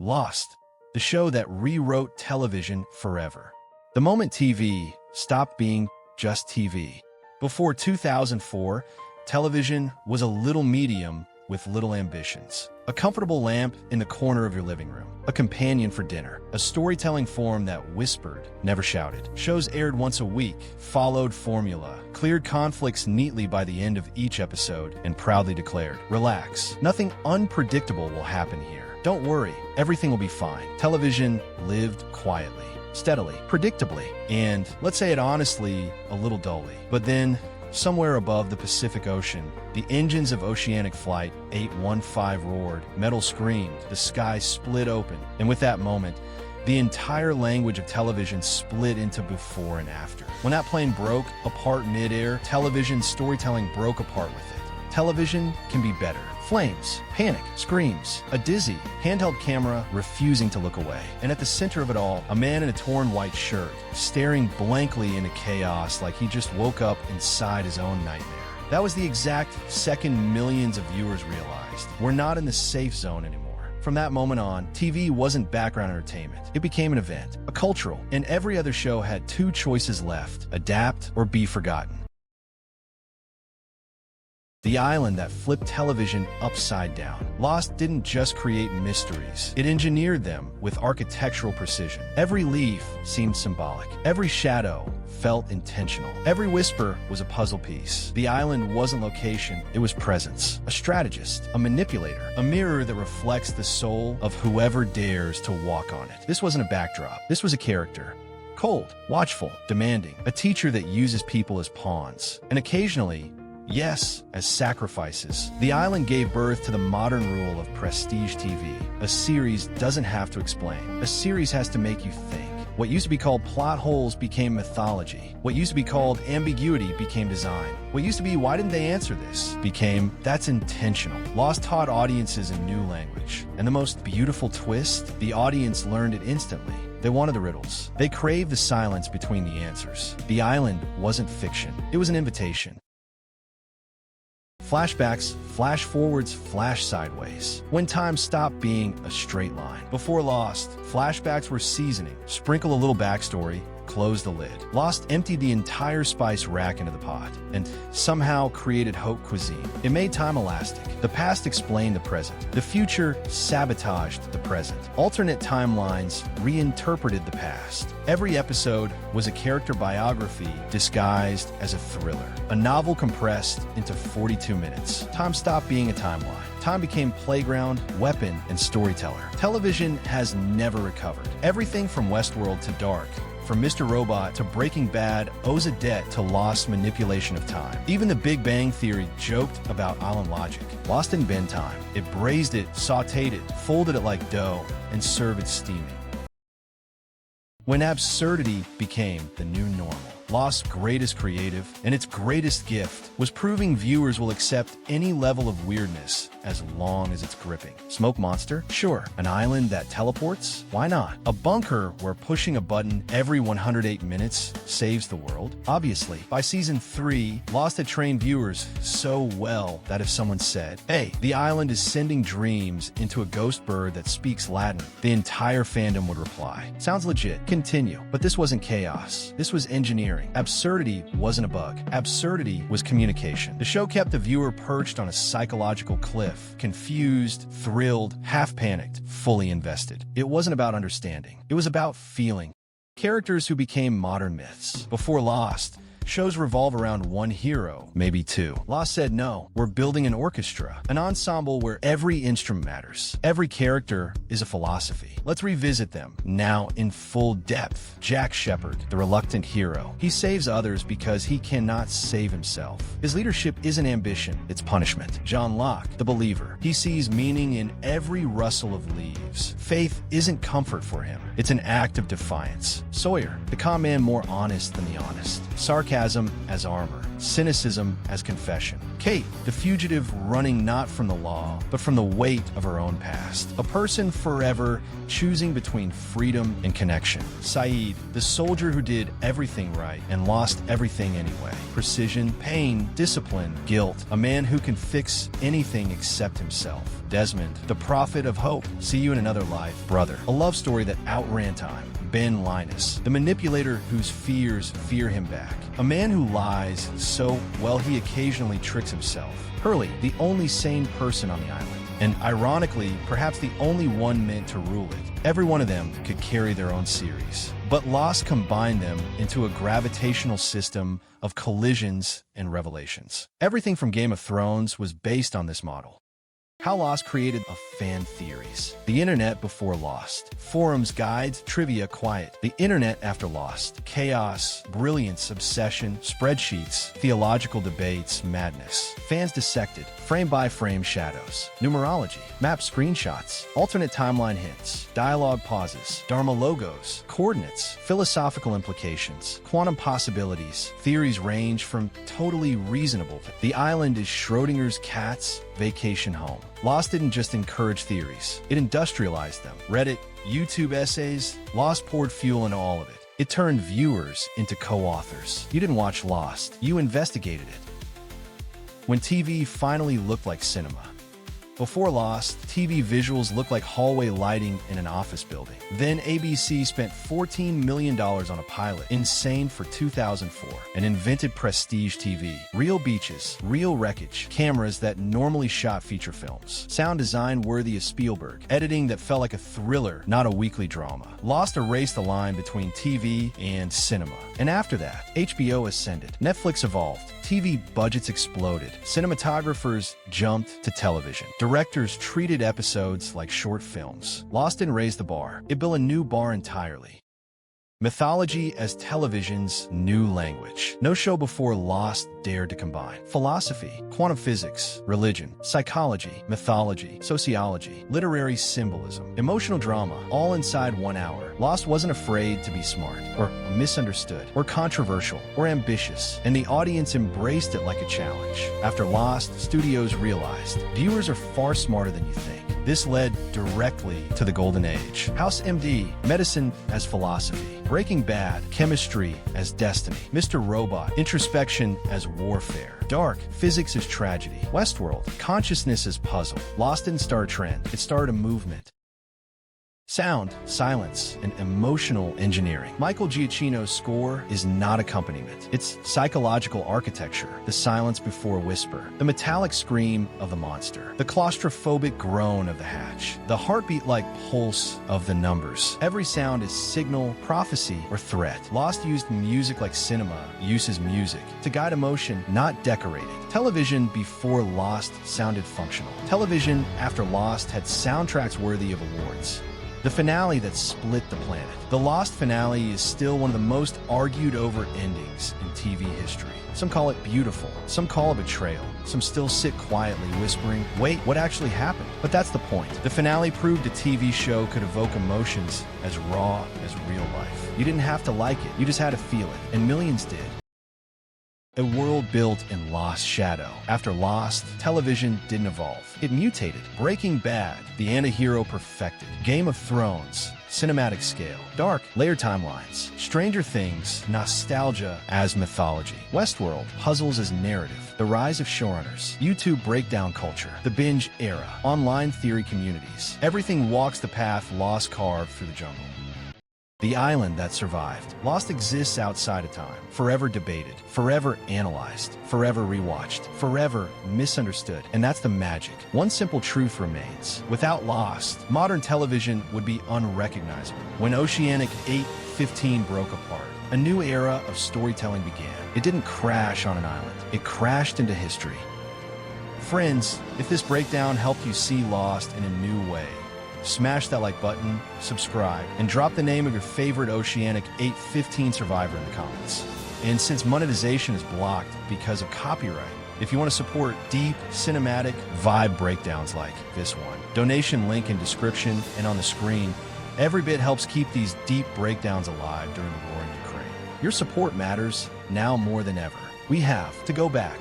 Lost, the show that rewrote television forever. The moment TV stopped being just TV. Before 2004, television was a little medium with little ambitions. A comfortable lamp in the corner of your living room. A companion for dinner. A storytelling form that whispered, never shouted. Shows aired once a week, followed formula, cleared conflicts neatly by the end of each episode, and proudly declared, relax, nothing unpredictable will happen here. Don't worry, everything will be fine. Television lived quietly, steadily, predictably, and, let's say it honestly, a little dully. But then, somewhere above the Pacific Ocean, the engines of Oceanic Flight 815 roared, metal screamed, the sky split open, and with that moment, the entire language of television split into before and after. When that plane broke apart mid-air, television storytelling broke apart with it. Television can be better. Flames, panic, screams, a dizzy, handheld camera refusing to look away. And at the center of it all, a man in a torn white shirt, staring blankly into chaos like he just woke up inside his own nightmare. That was the exact second millions of viewers realized. We're not in the safe zone anymore. From that moment on, TV wasn't background entertainment. It became an event, a cultural, and every other show had two choices left: adapt or be forgotten. The island that flipped television upside down. Lost didn't just create mysteries. It engineered them with architectural precision. Every leaf seemed symbolic. Every shadow felt intentional. Every whisper was a puzzle piece. The island wasn't location, it was presence. A strategist, a manipulator, a mirror that reflects the soul of whoever dares to walk on it. This wasn't a backdrop. This was a character. Cold, watchful, demanding. A teacher that uses people as pawns. And occasionally, yes, as sacrifices. The island gave birth to the modern rule of prestige TV. A series doesn't have to explain. A series has to make you think. What used to be called plot holes became mythology. What used to be called ambiguity became design. What used to be why didn't they answer this became that's intentional. Lost taught audiences a new language. And the most beautiful twist, the audience learned it instantly. They wanted the riddles. They craved the silence between the answers. The island wasn't fiction. It was an invitation. Flashbacks, flash forwards, flash sideways. When time stopped being a straight line. Before Lost, flashbacks were seasoning. Sprinkle a little backstory, close the lid. Lost emptied the entire spice rack into the pot and somehow created haute cuisine. It made time elastic. The past explained the present. The future sabotaged the present. Alternate timelines reinterpreted the past. Every episode was a character biography disguised as a thriller. A novel compressed into 42 minutes. Time stopped being a timeline. Time became playground, weapon, and storyteller. Television has never recovered. Everything from Westworld to Dark, from Mr. Robot to Breaking Bad, owes a debt to Lost's manipulation of time. Even the Big Bang Theory joked about island logic. Lost didn't bend time. It braised it, sautéed it, folded it like dough, and served it steaming. When absurdity became the new normal, Lost's greatest creative and its greatest gift was proving viewers will accept any level of weirdness as long as it's gripping. Smoke monster? Sure. An island that teleports? Why not? A bunker where pushing a button every 108 minutes saves the world? Obviously. By season 3, Lost had trained viewers so well that if someone said, hey, the island is sending dreams into a ghost bird that speaks Latin, the entire fandom would reply, sounds legit, continue. But this wasn't chaos. This was engineering. Absurdity wasn't a bug. Absurdity was communication. The show kept the viewer perched on a psychological cliff, confused, thrilled, half-panicked, fully invested. It wasn't about understanding. It was about feeling. Characters who became modern myths. Before Lost, shows revolve around one hero, maybe two. Lost said no, we're building an orchestra, an ensemble where every instrument matters. Every character is a philosophy. Let's revisit them, now in full depth. Jack Shepherd, the reluctant hero. He saves others because he cannot save himself. His leadership isn't ambition, it's punishment. John Locke, the believer. He sees meaning in every rustle of leaves. Faith isn't comfort for him, it's an act of defiance. Sawyer, the calm man more honest than the honest. Sarcasm as armor, cynicism as confession. Kate, the fugitive running not from the law, but from the weight of her own past. A person forever choosing between freedom and connection. Saeed, the soldier who did everything right and lost everything anyway. Precision, pain, discipline, guilt. A man who can fix anything except himself. Desmond, the prophet of hope. See you in another life, brother. A love story that outran time. Ben Linus, the manipulator whose fears fear him back. A man who lies so well he occasionally tricks himself. Hurley, the only sane person on the island. And ironically, perhaps the only one meant to rule it. Every one of them could carry their own series. But Lost combined them into a gravitational system of collisions and revelations. Everything from Game of Thrones was based on this model. How Lost created a fan theories. The internet before Lost. Forums, guides, trivia, quiet. The internet after Lost. Chaos, brilliance, obsession, spreadsheets, theological debates, madness. Fans dissected, frame-by-frame shadows. Numerology, map screenshots, alternate timeline hints, dialogue pauses, Dharma logos, coordinates, philosophical implications, quantum possibilities. Theories range from totally reasonable to the island is Schrodinger's cat's vacation home. Lost didn't just encourage theories, it industrialized them. Reddit, YouTube essays, Lost poured fuel into all of it. It turned viewers into co-authors. You didn't watch Lost, you investigated it. When TV finally looked like cinema. Before Lost, TV visuals looked like hallway lighting in an office building. Then ABC spent $14 million on a pilot, insane for 2004, and invented prestige TV. Real beaches, real wreckage, cameras that normally shot feature films, sound design worthy of Spielberg, editing that felt like a thriller, not a weekly drama. Lost erased the line between TV and cinema. And after that, HBO ascended, Netflix evolved, TV budgets exploded, cinematographers jumped to television. Directors treated episodes like short films. Lost didn't raise the bar. It built a new bar entirely. Mythology as television's new language. No show before Lost dared to combine philosophy, quantum physics, religion, psychology, mythology, sociology, literary symbolism, emotional drama, all inside 1 hour. Lost wasn't afraid to be smart, or misunderstood, or controversial, or ambitious, and the audience embraced it like a challenge. After Lost, studios realized viewers are far smarter than you think. This led directly to the Golden Age. House MD, medicine as philosophy. Breaking Bad, chemistry as destiny. Mr. Robot, introspection as warfare. Dark, physics as tragedy. Westworld, consciousness as puzzle. Lost didn't start a trend, it started a movement. Sound, silence, and emotional engineering. Michael Giacchino's score is not accompaniment. It's psychological architecture, the silence before whisper, the metallic scream of the monster, the claustrophobic groan of the hatch, the heartbeat-like pulse of the numbers. Every sound is signal, prophecy, or threat. Lost used music like cinema uses music to guide emotion, not decorate it. Television before Lost sounded functional. Television after Lost had soundtracks worthy of awards. The finale that split the planet. The Lost finale is still one of the most argued over endings in TV history. Some call it beautiful, some call it betrayal, some still sit quietly whispering, wait, what actually happened? But that's the point. The finale proved a TV show could evoke emotions as raw as real life. You didn't have to like it, you just had to feel it, and millions did. A world built in Lost shadow. After Lost, television didn't evolve. It mutated. Breaking Bad, the anti-hero perfected. Game of Thrones, cinematic scale. Dark, layered timelines. Stranger Things, nostalgia as mythology. Westworld, puzzles as narrative. The rise of showrunners. YouTube breakdown culture. The binge era. Online theory communities. Everything walks the path Lost carved through the jungle. The island that survived. Lost exists outside of time, forever debated, forever analyzed, forever rewatched, forever misunderstood, and that's the magic. One simple truth remains. Without Lost, modern television would be unrecognizable. When Oceanic 8:15 broke apart, a new era of storytelling began. It didn't crash on an island. It crashed into history. Friends, if this breakdown helped you see Lost in a new way, smash that like button, subscribe, and drop the name of your favorite Oceanic 8:15 survivor in the comments. And since monetization is blocked because of copyright, if you want to support deep, cinematic, vibe breakdowns like this one, donation link in description and on the screen. Every bit helps keep these deep breakdowns alive during the war in Ukraine. Your support matters now more than ever. We have to go back